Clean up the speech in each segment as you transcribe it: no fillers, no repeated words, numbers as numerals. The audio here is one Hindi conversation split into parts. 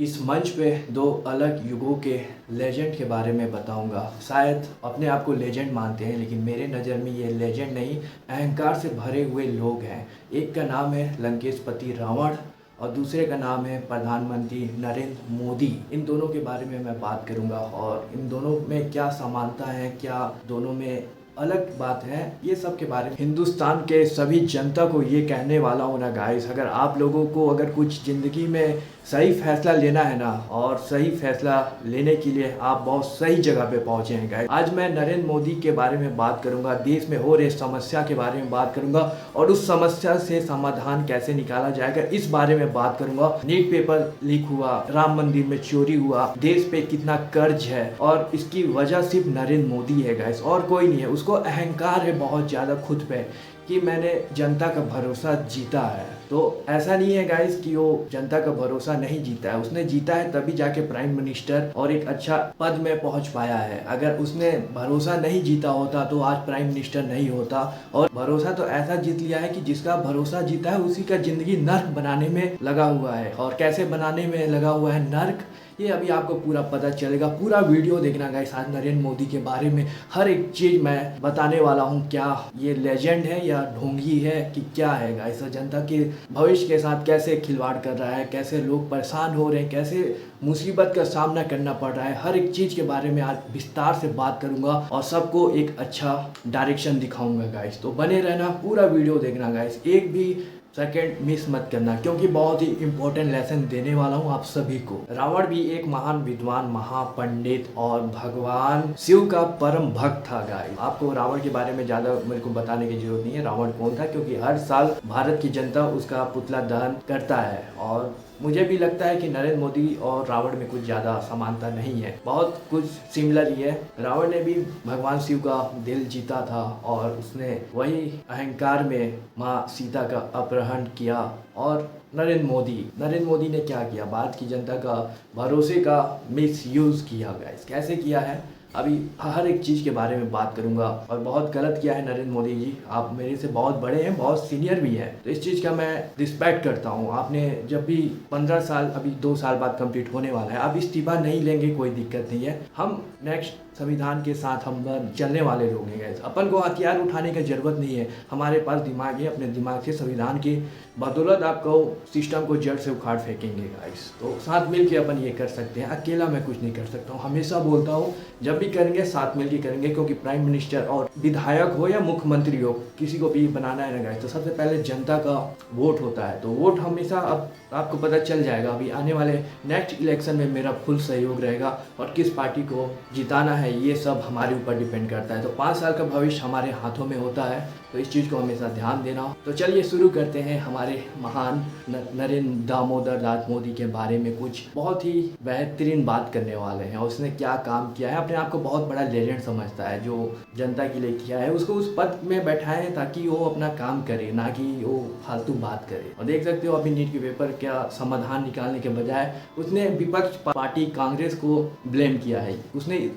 इस मंच पे दो अलग युगों के लेजेंड के बारे में बताऊंगा। शायद अपने आप को लेजेंड मानते हैं, लेकिन मेरे नज़र में ये लेजेंड नहीं, अहंकार से भरे हुए लोग हैं। एक का नाम है लंकेशपति रावण और दूसरे का नाम है प्रधानमंत्री नरेंद्र मोदी। इन दोनों के बारे में मैं बात करूंगा और इन दोनों में क्या समानता है, क्या दोनों में अलग बात है, ये सब के बारे में हिंदुस्तान के सभी जनता को ये कहने वाला हूँ ना गाइस, अगर आप लोगों को अगर कुछ ज़िंदगी में सही फैसला लेना है ना, और सही फैसला लेने के लिए आप बहुत सही जगह पे पहुँचे हैं गाइस। आज मैं नरेंद्र मोदी के बारे में बात करूँगा, देश में हो रही समस्या के बारे में बात करूँगा और उस समस्या से समाधान कैसे निकाला जाएगा इस बारे में बात करूँगा। नीट पेपर लीक हुआ, राम मंदिर में चोरी हुआ, देश पे कितना कर्ज है और इसकी वजह सिर्फ नरेंद्र मोदी है गाइस, और कोई नहीं है। उसको अहंकार है बहुत ज़्यादा खुद पे कि मैंने जनता का भरोसा जीता है। तो ऐसा नहीं है गाइस कि वो जनता का भरोसा नहीं जीता है, उसने जीता है तभी जाके प्राइम मिनिस्टर और एक अच्छा पद में पहुंच पाया है। अगर उसने भरोसा नहीं जीता होता तो आज प्राइम मिनिस्टर नहीं होता। और भरोसा तो ऐसा जीत लिया है कि जिसका भरोसा जीता है उसी का जिंदगी नर्क बनाने में लगा हुआ है। और कैसे बनाने में लगा हुआ है नर्क, ये अभी आपको पूरा पता चलेगा। पूरा वीडियो देखना गाइस, आज नरेंद्र मोदी के बारे में हर एक चीज़ मैं बताने वाला हूँ। क्या ये लेजेंड है या ढोंगी है कि क्या है गाइस, जनता के भविष्य के साथ कैसे खिलवाड़ कर रहा है, कैसे लोग परेशान हो रहे हैं, कैसे मुसीबत का सामना करना पड़ रहा है, हर एक चीज़ के बारे में आज विस्तार से बात करूँगा और सबको एक अच्छा डायरेक्शन दिखाऊँगा गाइस। तो बने रहना, पूरा वीडियो देखना गाइस, एक भी सेकेंड मिस मत करना, क्योंकि बहुत ही इंपॉर्टेंट लेसन देने वाला हूँ आप सभी को। रावण भी एक महान विद्वान, महापंडित और भगवान शिव का परम भक्त था गाइस। आपको रावण के बारे में ज़्यादा मेरे को बताने की जरूरत नहीं है, रावण कौन था, क्योंकि हर साल भारत की जनता उसका पुतला दहन करता है। और मुझे भी लगता है कि नरेंद्र मोदी और रावण में कुछ ज़्यादा समानता नहीं है, बहुत कुछ सिमिलर ही है। रावण ने भी भगवान शिव का दिल जीता था और उसने वही अहंकार में माँ सीता का अपहरण किया। और नरेंद्र मोदी ने क्या किया, भारत की जनता का भरोसे का मिसयूज़ किया गाइस। कैसे किया है अभी हर एक चीज़ के बारे में बात करूंगा। और बहुत गलत किया है नरेंद्र मोदी जी, आप मेरे से बहुत बड़े हैं, बहुत सीनियर भी हैं, तो इस चीज़ का मैं रिस्पेक्ट करता हूं। आपने जब भी 15 साल, अभी 2 साल बाद कंप्लीट होने वाला है, आप इस्तीफा नहीं लेंगे कोई दिक्कत नहीं है। हम नेक्स्ट संविधान के साथ हम चलने वाले लोग हैं गाइस, अपन को हथियार उठाने की जरूरत नहीं है, हमारे पास दिमाग है, अपने दिमाग से संविधान की बदौलत आपको सिस्टम को जड़ से उखाड़ फेंकेंगे गाइस। तो साथ मिल के अपन ये कर सकते हैं, अकेला मैं कुछ नहीं कर सकता हूँ। हमेशा बोलता हूँ जब भी करेंगे साथ मिल के करेंगे, क्योंकि प्राइम मिनिस्टर और विधायक हो या मुख्यमंत्री हो, किसी को भी बनाना है ना गाइस, तो सबसे पहले जनता का वोट होता है। तो वोट हमेशा अब आपको पता चल जाएगा, अभी आने वाले नेक्स्ट इलेक्शन में मेरा फुल सहयोग रहेगा और किस पार्टी को जिताना है ये सब हमारे ऊपर डिपेंड करता है। तो 5 साल का भविष्य हमारे हाथों में होता है, तो इस चीज़ को हमेशा ध्यान देना हो। तो चलिए शुरू करते हैं हमारे महान नरेंद्र दामोदर दास मोदी के बारे में। कुछ बहुत ही बेहतरीन बात करने वाले हैं और उसने क्या काम किया है, अपने आप को बहुत बड़ा लेजेंड समझता है, जो जनता के लिए किया है उसको उस पद में बैठाए हैं ताकि वो अपना काम करे, ना कि वो फालतू बात करे। और देख सकते हो अभी नीट के पेपर क्या समाधान निकालने के बजाय उसने विपक्ष पार्टी कांग्रेस को ब्लेम किया है।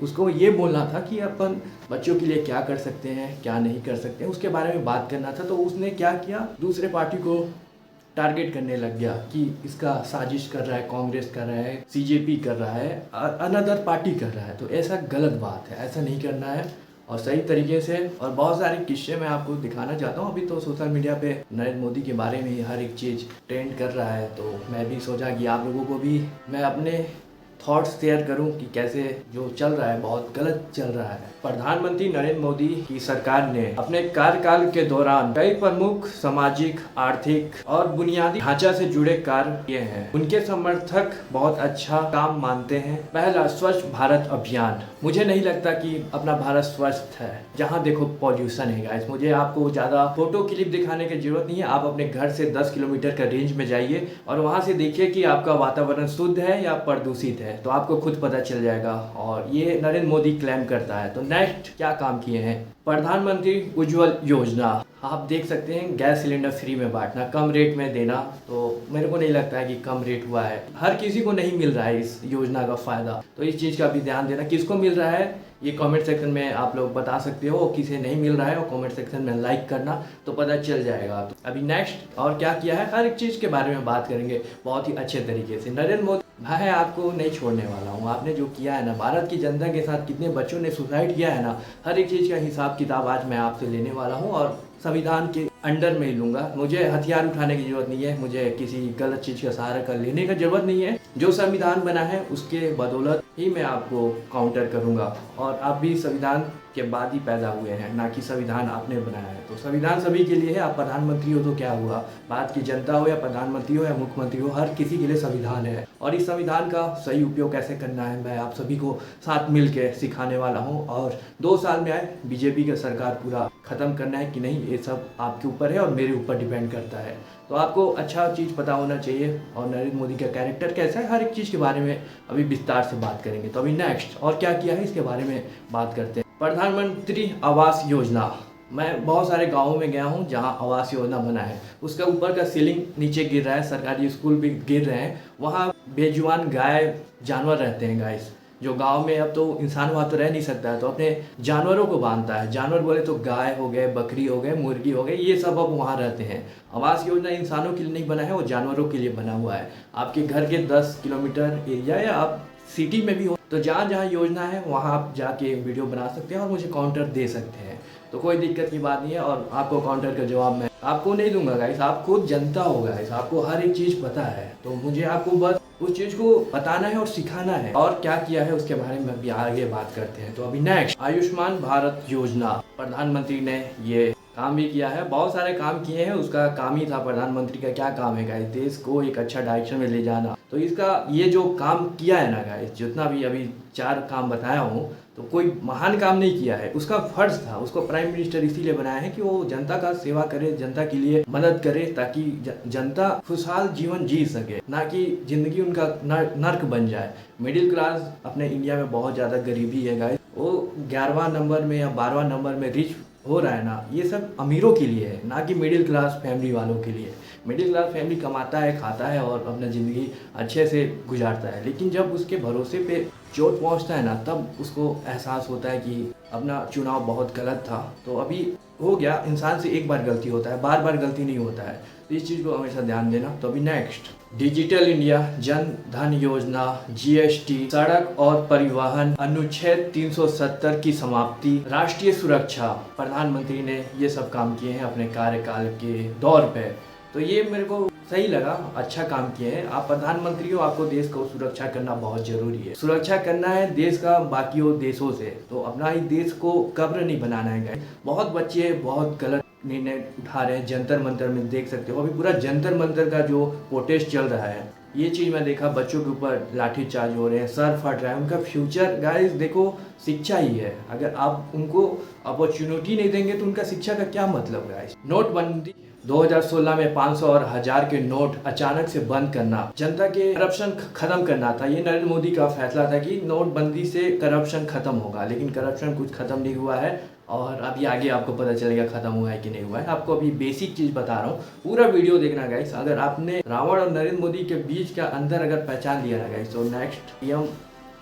उसको ये बोलना था कि अपन बच्चों के लिए क्या कर सकते हैं, क्या नहीं कर सकते हैं, उसके बारे में बात करना था। तो उसने क्या किया, दूसरे पार्टी को टारगेट करने लग गया कि इसका साजिश कर रहा है, कांग्रेस कर रहा है, सीजेपी कर रहा है, अनदर पार्टी कर रहा है। तो ऐसा गलत बात है, ऐसा नहीं करना है और सही तरीके से। और बहुत सारे किस्से मैं आपको दिखाना चाहता हूँ। अभी तो सोशल मीडिया पे नरेंद्र मोदी के बारे में हर एक चीज़ ट्रेंड कर रहा है, तो मैं भी सोचा कि आप लोगों को भी मैं अपने थॉट्स शेयर करूं कि कैसे जो चल रहा है बहुत गलत चल रहा है। प्रधानमंत्री नरेंद्र मोदी की सरकार ने अपने कार्यकाल के दौरान कई प्रमुख सामाजिक, आर्थिक और बुनियादी ढांचा से जुड़े कार्य किए हैं। उनके समर्थक बहुत अच्छा काम मानते हैं। पहला, स्वच्छ भारत अभियान। मुझे नहीं लगता कि अपना भारत स्वच्छ है, जहाँ देखो पॉल्यूशन है गाइस। मुझे आपको ज़्यादा फोटो क्लिप दिखाने की जरूरत नहीं है, आप अपने घर से 10 किलोमीटर का रेंज में जाइए और वहाँ से देखिए कि आपका वातावरण शुद्ध है या प्रदूषित है, तो आपको खुद पता चल जाएगा। और ये नरेंद्र मोदी क्लेम करता है। तो नेक्स्ट क्या काम किए हैं, प्रधानमंत्री उज्ज्वल योजना। आप देख सकते हैं गैस सिलेंडर फ्री में बांटना, कम रेट में देना। तो मेरे को नहीं लगता है कि कम रेट हुआ है, हर किसी को नहीं मिल रहा है इस योजना का फ़ायदा। तो इस चीज़ का भी ध्यान देना, किसको मिल रहा है ये कमेंट सेक्शन में आप लोग बता सकते हो, किसे नहीं मिल रहा है वो कमेंट सेक्शन में लाइक करना, तो पता चल जाएगा। तो अभी नेक्स्ट और क्या किया है, हर एक चीज़ के बारे में बात करेंगे बहुत ही अच्छे तरीके से। नरेंद्र मोदी मैं आपको नहीं छोड़ने वाला हूँ। आपने जो किया है ना, भारत की जनता के साथ कितने बच्चों ने सुसाइड किया है ना, हर एक चीज़ का हिसाब किताब आज मैं आपसे लेने वाला हूँ और संविधान के अंडर में ही लूँगा। मुझे हथियार उठाने की ज़रूरत नहीं है, मुझे किसी गलत चीज़ का सहारा कर लेने का ज़रूरत नहीं है। जो संविधान बना है उसके बदौलत ही मैं आपको काउंटर करूँगा। और आप भी संविधान के बाद ही पैदा हुए हैं, ना कि संविधान आपने बनाया है। तो संविधान सभी के लिए है। आप प्रधानमंत्री हो तो क्या हुआ, भारत की जनता हो या प्रधानमंत्री हो या मुख्यमंत्री हो, हर किसी के लिए संविधान है। और इस संविधान का सही उपयोग कैसे करना है मैं आप सभी को साथ मिल के सिखाने वाला हूँ। और 2 साल में आए बीजेपी का सरकार पूरा ख़त्म करना है कि नहीं, ये सब आपके ऊपर है और मेरे ऊपर डिपेंड करता है। तो आपको अच्छा चीज़ पता होना चाहिए और नरेंद्र मोदी का कैरेक्टर कैसा है, हर एक चीज़ के बारे में अभी विस्तार से बात करेंगे। तो अभी नेक्स्ट और क्या किया है इसके बारे में बात करते हैं। प्रधानमंत्री आवास योजना, मैं बहुत सारे गाँवों में गया हूँ जहाँ आवास योजना बना है, उसका ऊपर का सीलिंग नीचे गिर रहा है, सरकारी स्कूल भी गिर रहे हैं, वहाँ बेजुबान गाय जानवर रहते हैं। गाइस जो गांव में अब तो इंसान वहाँ तो रह नहीं सकता है, तो अपने जानवरों को बांधता है। जानवर बोले तो गाय हो गए, बकरी हो गए, मुर्गी हो गए, ये सब अब वहाँ रहते हैं। आवास योजना इंसानों के लिए नहीं बना है, वो जानवरों के लिए बना हुआ है। आपके घर के 10 किलोमीटर एरिया या आप सिटी में भी हो तो जहाँ जहाँ योजना है वहाँ आप जाके वीडियो बना सकते हैं और मुझे काउंटर दे सकते हैं। तो कोई दिक्कत की बात नहीं है और आपको काउंटर का जवाब मैं आपको नहीं दूंगा गाइस, आप खुद जनता हो गाइस, आपको हर एक चीज़ पता है। तो मुझे आपको बस उस चीज़ को बताना है और सिखाना है। और क्या किया है उसके बारे में अभी आगे बात करते हैं। तो अभी नेक्स्ट, आयुष्मान भारत योजना, प्रधानमंत्री ने ये काम भी किया है, बहुत सारे काम किए हैं। उसका काम ही था, प्रधानमंत्री का क्या काम है गाइस, देश को एक अच्छा डायरेक्शन में ले जाना। तो इसका ये जो काम किया है ना गाइस, जितना भी अभी 4 काम बताया हूँ, तो कोई महान काम नहीं किया है, उसका फर्ज था। उसको प्राइम मिनिस्टर इसीलिए बनाया है कि वो जनता का सेवा करे, जनता के लिए मदद करे, ताकि जनता खुशहाल जीवन जी सके, ना कि जिंदगी उनका नर्क बन जाए। मिडिल क्लास अपने इंडिया में बहुत ज़्यादा गरीबी है गाइस, वो 11वां नंबर में या 12वां नंबर में रिच हो रहा है ना, ये सब अमीरों के लिए है, ना कि मिडिल क्लास फैमिली वालों के लिए। मिडिल क्लास फैमिली कमाता है, खाता है और अपना ज़िंदगी अच्छे से गुजारता है, लेकिन जब उसके भरोसे पे चोट पहुंचता है ना, तब उसको एहसास होता है कि अपना चुनाव बहुत गलत था। तो अभी हो गया, इंसान से एक बार गलती होता है, बार बार गलती नहीं होता है, तो इस चीज़ को हमेशा ध्यान देना। तो अभी next, digital India, Jan Dhan योजना, जीएसटी, सड़क और परिवहन, अनुच्छेद 370 की समाप्ति, राष्ट्रीय सुरक्षा, प्रधानमंत्री ने ये सब काम किए हैं अपने कार्यकाल के दौर पे। तो ये मेरे को सही लगा, अच्छा काम किए हैं। आप प्रधानमंत्री हो, आपको देश को सुरक्षा करना बहुत जरूरी है। सुरक्षा करना है देश का बाकी देशों से, तो अपना ही देश को कब्र नहीं बनाना है। बहुत बच्चे बहुत गलत निर्णय उठा रहे हैं, जंतर मंतर में देख सकते हो, अभी पूरा जंतर मंतर का जो प्रोटेस्ट चल रहा है, ये चीज़ मैं देखा, बच्चों के ऊपर लाठीचार्ज हो रहे हैं, सर फट रहा है, उनका फ्यूचर गाइस देखो शिक्षा ही है। अगर आप उनको अपॉर्चुनिटी नहीं देंगे तो उनका शिक्षा का क्या मतलब गाइस। नोटबंदी 2016 में 500 और 1000 के नोट अचानक से बंद करना, जनता के करप्शन खत्म करना था। ये नरेंद्र मोदी का फैसला था कि नोटबंदी से करप्शन खत्म होगा, लेकिन करप्शन कुछ खत्म नहीं हुआ है। और अभी आगे आपको पता चलेगा खत्म हुआ है कि नहीं हुआ है। आपको अभी बेसिक चीज़ बता रहा हूँ, पूरा वीडियो देखना गाइस। अगर आपने रावण और नरेंद्र मोदी के बीच का अंदर अगर पहचान लिया ना गाइस, तो नेक्स्ट पीएम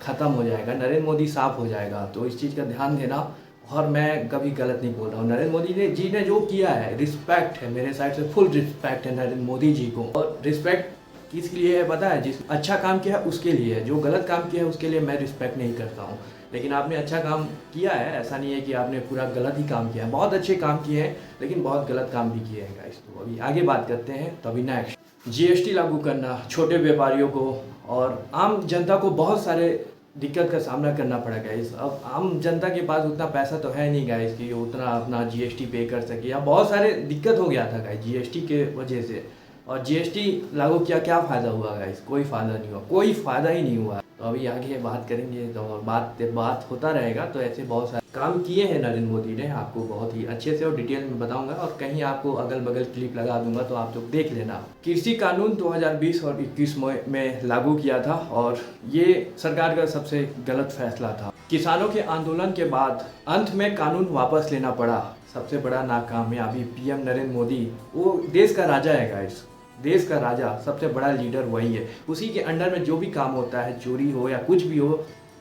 खत्म हो जाएगा, नरेंद्र मोदी साफ हो जाएगा। तो इस चीज़ का ध्यान देना। और मैं कभी गलत नहीं बोल रहा हूँ, नरेंद्र मोदी जी ने जो किया है, रिस्पेक्ट है मेरे साइड से, फुल रिस्पेक्ट है नरेंद्र मोदी जी को। और रिस्पेक्ट किस लिए है पता है, जिस अच्छा काम किया है उसके लिए है, जो गलत काम किया है उसके लिए मैं रिस्पेक्ट नहीं करता हूँ। लेकिन आपने अच्छा काम किया है, ऐसा नहीं है कि आपने पूरा गलत ही काम किया है, बहुत अच्छे काम किए हैं, लेकिन बहुत गलत काम भी किए हैं गाइस। तो अभी आगे बात करते हैं। तो अभी नेक्स्ट, जीएसटी लागू करना, छोटे व्यापारियों को और आम जनता को बहुत सारे दिक्कत का सामना करना पड़ा गाइस। अब आम जनता के पास उतना पैसा तो है नहीं गाइस कि उतना अपना जीएसटी पे कर सके, या बहुत सारे दिक्कत हो गया था गाइस जीएसटी के वजह से। और जीएसटी लागू किया, क्या फ़ायदा हुआ गाइस, कोई फ़ायदा नहीं हुआ, कोई फ़ायदा ही नहीं हुआ। तो अभी आगे बात करेंगे, तो बात होता रहेगा। तो ऐसे बहुत सारे काम किए हैं नरेंद्र मोदी ने, आपको बहुत ही अच्छे से और डिटेल में बताऊंगा, और कहीं आपको अगल बगल क्लिप लगा दूंगा तो आप लोग देख लेना। कृषि कानून 2020 और 21 में लागू किया था, और ये सरकार का सबसे गलत फैसला था। किसानों के आंदोलन के बाद अंत में कानून वापस लेना पड़ा, सबसे बड़ा नाकामयाबी। पीएम नरेंद्र मोदी वो देश का राजा है गाइस, देश का राजा, सबसे बड़ा लीडर वही है। उसी के अंडर में जो भी काम होता है, चोरी हो या कुछ भी हो,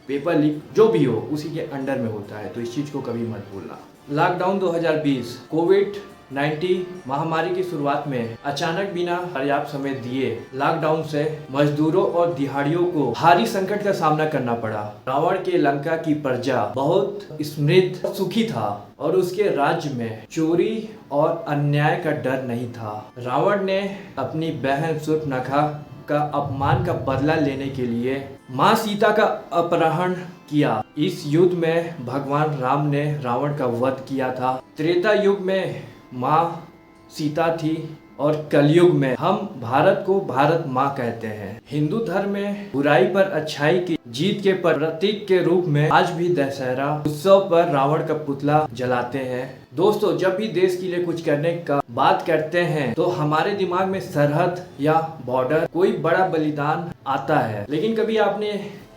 पेपर लीक जो भी हो, उसी के अंडर में होता है। तो इस चीज़ को कभी मत भूलना। लॉकडाउन 2020, कोविड कोविड-19 महामारी की शुरुआत में अचानक बिना पर्याप्त समय दिए लॉकडाउन से मजदूरों और दिहाड़ियों को भारी संकट का सामना करना पड़ा। रावण के लंका की प्रजा बहुत समृद्ध सुखी था और उसके राज्य में चोरी और अन्याय का डर नहीं था। रावण ने अपनी बहन शूर्पणखा का अपमान का बदला लेने के लिए माँ सीता का अपहरण किया। इस युद्ध में भगवान राम ने रावण का वध किया था। त्रेता युग में माँ सीता थी और कलयुग में हम भारत को भारत माँ कहते हैं। हिंदू धर्म में बुराई पर अच्छाई की जीत के प्रतीक के रूप में आज भी दशहरा उत्सव पर रावण का पुतला जलाते हैं। दोस्तों, जब भी देश के लिए कुछ करने का बात करते हैं तो हमारे दिमाग में सरहद या बॉर्डर, कोई बड़ा बलिदान आता है। लेकिन कभी आपने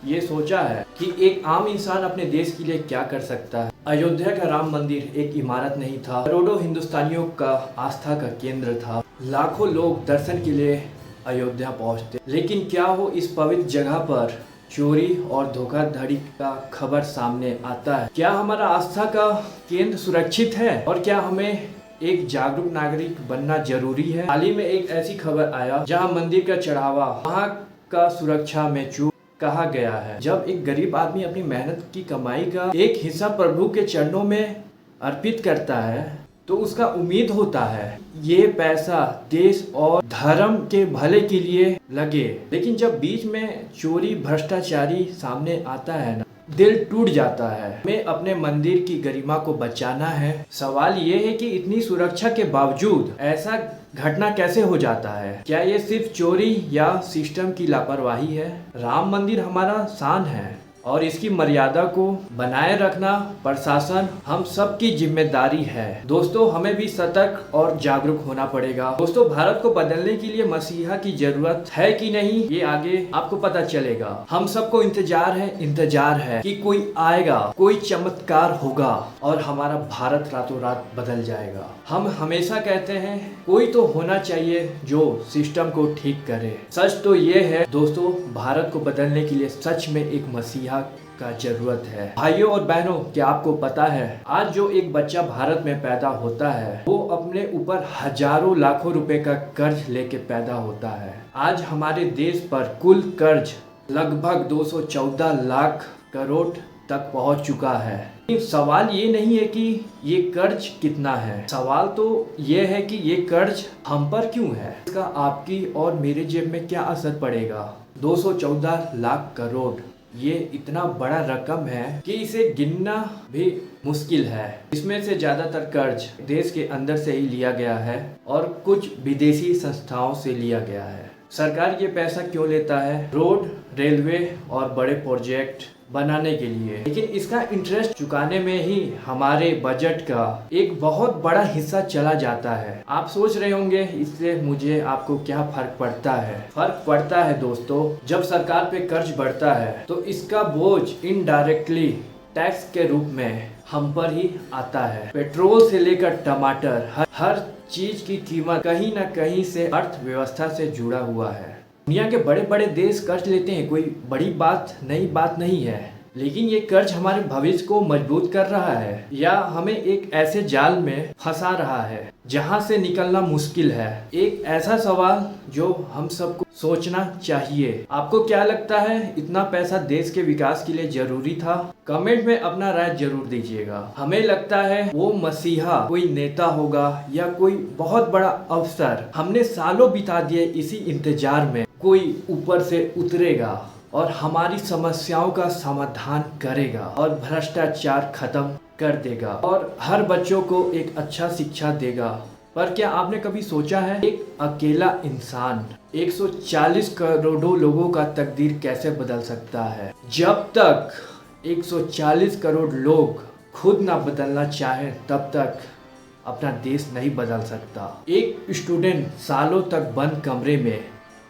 ये सोचा है कि एक आम इंसान अपने देश के लिए क्या कर सकता है? अयोध्या का राम मंदिर एक इमारत नहीं था, करोड़ों हिंदुस्तानियों का आस्था का केंद्र था। लाखों लोग दर्शन के लिए अयोध्या पहुंचते, लेकिन क्या हो इस पवित्र जगह पर चोरी और धोखाधड़ी का खबर सामने आता है? क्या हमारा आस्था का केंद्र सुरक्षित है और क्या हमें एक जागरूक नागरिक बनना जरूरी है? हाल ही में एक ऐसी खबर आया जहां मंदिर का चढ़ावा वहां का सुरक्षा में चूक कहा गया है। जब एक गरीब आदमी अपनी मेहनत की कमाई का एक हिस्सा प्रभु के चरणों में अर्पित करता है तो उसका उम्मीद होता है ये पैसा देश और धर्म के भले के लिए लगे। लेकिन जब बीच में चोरी भ्रष्टाचारी सामने आता है ना, दिल टूट जाता है। हमें अपने मंदिर की गरिमा को बचाना है। सवाल ये है कि इतनी सुरक्षा के बावजूद ऐसा घटना कैसे हो जाता है? क्या ये सिर्फ चोरी या सिस्टम की लापरवाही है? राम मंदिर हमारा शान है और इसकी मर्यादा को बनाए रखना प्रशासन हम सब की जिम्मेदारी है। दोस्तों, हमें भी सतर्क और जागरूक होना पड़ेगा। दोस्तों, भारत को बदलने के लिए मसीहा की जरूरत है कि नहीं, ये आगे आपको पता चलेगा। हम सबको इंतजार है कि कोई आएगा, कोई चमत्कार होगा और हमारा भारत रातों रात बदल जाएगा। हम हमेशा कहते हैं कोई तो होना चाहिए जो सिस्टम को ठीक करे। सच तो ये है दोस्तों, भारत को बदलने के लिए सच में एक मसीहा का जरूरत है। भाइयों और बहनों, क्या आपको पता है आज जो एक बच्चा भारत में पैदा होता है वो अपने ऊपर हजारों लाखों रुपए का कर्ज लेके पैदा होता है। आज हमारे देश पर कुल कर्ज लगभग 214 लाख करोड़ तक पहुंच चुका है। सवाल ये नहीं है कि ये कर्ज कितना है, सवाल तो ये है कि ये कर्ज हम पर क्यों है, इसका आपकी और मेरे जेब में क्या असर पड़ेगा। 214 लाख करोड़ ये इतना बड़ा रकम है कि इसे गिनना भी मुश्किल है। इसमें से ज्यादातर कर्ज देश के अंदर से ही लिया गया है और कुछ विदेशी संस्थाओं से लिया गया है। सरकार ये पैसा क्यों लेता है? रोड, रेलवे और बड़े प्रोजेक्ट बनाने के लिए, लेकिन इसका इंटरेस्ट चुकाने में ही हमारे बजट का एक बहुत बड़ा हिस्सा चला जाता है। आप सोच रहे होंगे इससे मुझे आपको क्या फर्क पड़ता है? फर्क पड़ता है दोस्तों, जब सरकार पे कर्ज बढ़ता है तो इसका बोझ इनडायरेक्टली टैक्स के रूप में हम पर ही आता है। पेट्रोल से लेकर टमाटर, हर चीज की कीमत कहीं न कहीं से अर्थव्यवस्था से जुड़ा हुआ है। दुनिया के बड़े बड़े देश कर्ज लेते हैं, कोई बड़ी नई बात नहीं है, लेकिन ये कर्ज हमारे भविष्य को मजबूत कर रहा है या हमें एक ऐसे जाल में फंसा रहा है जहां से निकलना मुश्किल है। एक ऐसा सवाल जो हम सबको सोचना चाहिए। आपको क्या लगता है, इतना पैसा देश के विकास के लिए जरूरी था? कमेंट में अपना राय जरूर दीजिएगा। हमें लगता है वो मसीहा कोई नेता होगा या कोई बहुत बड़ा अफसर। हमने सालों बिता दिए इसी इंतजार में कोई ऊपर से उतरेगा और हमारी समस्याओं का समाधान करेगा और भ्रष्टाचार खत्म कर देगा और हर बच्चों को एक अच्छा शिक्षा देगा। पर क्या आपने कभी सोचा है एक अकेला इंसान 140 करोड़ों लोगों का तकदीर कैसे बदल सकता है? जब तक 140 करोड़ लोग खुद ना बदलना चाहे तब तक अपना देश नहीं बदल सकता। एक स्टूडेंट सालों तक बंद कमरे में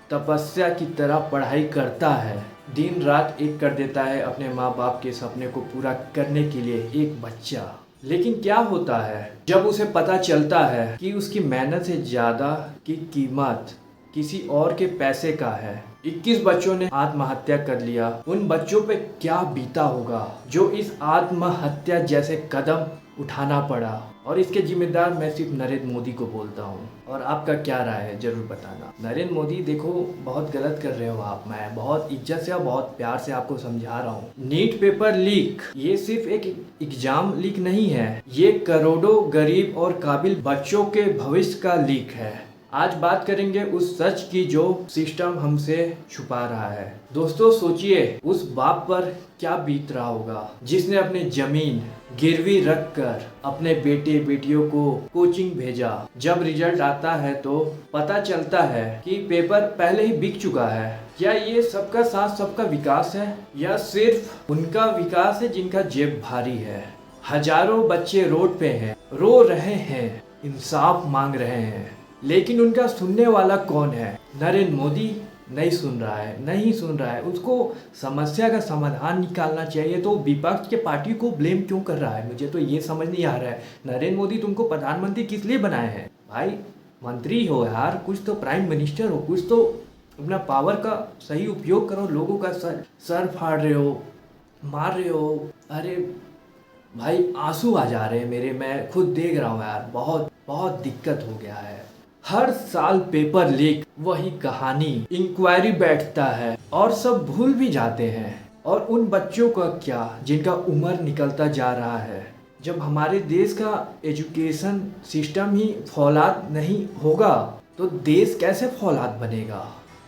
तपस्या की तरह पढ़ाई करता है, दिन रात एक कर देता है अपने माँ बाप के सपने को पूरा करने के लिए एक बच्चा। लेकिन क्या होता है जब उसे पता चलता है कि उसकी मेहनत से ज़्यादा की कीमत किसी और के पैसे का है? 21 बच्चों ने आत्महत्या कर लिया। उन बच्चों पे क्या बीता होगा जो इस आत्महत्या जैसे कदम उठाना पड़ा। और इसके जिम्मेदार मैं सिर्फ नरेंद्र मोदी को बोलता हूँ। और आपका क्या राय है ज़रूर बताना। नरेंद्र मोदी देखो बहुत गलत कर रहे हो आप, मैं बहुत इज्जत से और बहुत प्यार से आपको समझा रहा हूँ। नीट पेपर लीक ये सिर्फ एक एग्जाम लीक नहीं है, ये करोड़ों गरीब और काबिल बच्चों के भविष्य का लीक है। आज बात करेंगे उस सच की जो सिस्टम हमसे छुपा रहा है। दोस्तों सोचिए उस बाप पर क्या बीत रहा होगा जिसने अपने जमीन गिरवी रखकर अपने बेटे बेटियों को कोचिंग भेजा। जब रिजल्ट आता है तो पता चलता है कि पेपर पहले ही बिक चुका है। क्या ये सबका साथ सबका विकास है या सिर्फ उनका विकास है जिनका जेब भारी है? हजारों बच्चे रोड पे हैं, रो रहे हैं, इंसाफ मांग रहे हैं, लेकिन उनका सुनने वाला कौन है? नरेंद्र मोदी नहीं सुन रहा है, नहीं सुन रहा है। उसको समस्या का समाधान निकालना चाहिए तो विपक्ष के पार्टी को ब्लेम क्यों कर रहा है? मुझे तो ये समझ नहीं आ रहा है। नरेंद्र मोदी तुमको प्रधानमंत्री किस लिए बनाए हैं भाई? मंत्री हो यार, कुछ तो प्राइम मिनिस्टर हो, कुछ तो अपना पावर का सही उपयोग करो। लोगों का सर फाड़ रहे हो, मार रहे हो। अरे भाई आंसू आ जा रहे हैं मेरे, मैं खुद देख रहा हूँ यार, बहुत बहुत दिक्कत हो गया है। हर साल पेपर लीक, वही कहानी, इंक्वायरी बैठता है और सब भूल भी जाते हैं। और उन बच्चों का क्या जिनका उम्र निकलता जा रहा है? जब हमारे देश का एजुकेशन सिस्टम ही फौलाद नहीं होगा तो देश कैसे फौलाद बनेगा?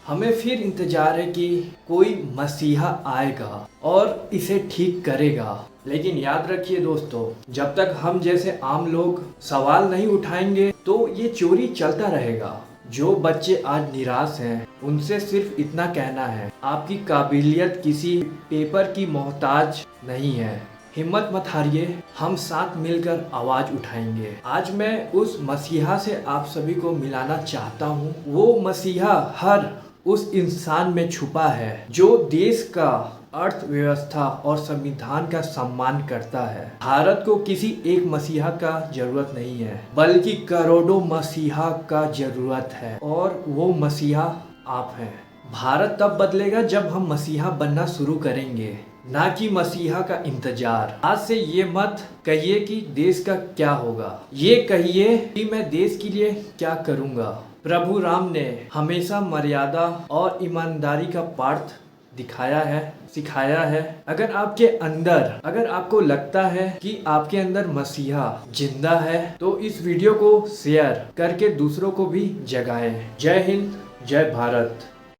हमें फिर इंतजार है कि कोई मसीहा आएगा और इसे ठीक करेगा। लेकिन याद रखिए दोस्तों, जब तक हम जैसे आम लोग सवाल नहीं उठाएंगे तो ये चोरी चलता रहेगा। जो बच्चे आज निराश हैं उनसे सिर्फ इतना कहना है, आपकी काबिलियत किसी पेपर की मोहताज नहीं है। हिम्मत मत हारिए, हम साथ मिलकर आवाज उठाएंगे। आज मैं उस मसीहा से आप सभी को मिलाना चाहता हूँ। वो मसीहा हर उस इंसान में छुपा है जो देश का अर्थव्यवस्था और संविधान का सम्मान करता है। भारत को किसी एक मसीहा का जरूरत नहीं है, बल्कि करोड़ों मसीहा का जरूरत है, और वो मसीहा आप हैं। भारत तब बदलेगा जब हम मसीहा बनना शुरू करेंगे, ना कि मसीहा का इंतजार। आज से ये मत कहिए कि देश का क्या होगा, ये कहिए कि मैं देश के लिए क्या करूँगा। प्रभु राम ने हमेशा मर्यादा और ईमानदारी का पाठ दिखाया है, सिखाया है। अगर आपको लगता है कि आपके अंदर मसीहा जिंदा है तो इस वीडियो को शेयर करके दूसरों को भी जगाएं। जय हिंद, जय भारत।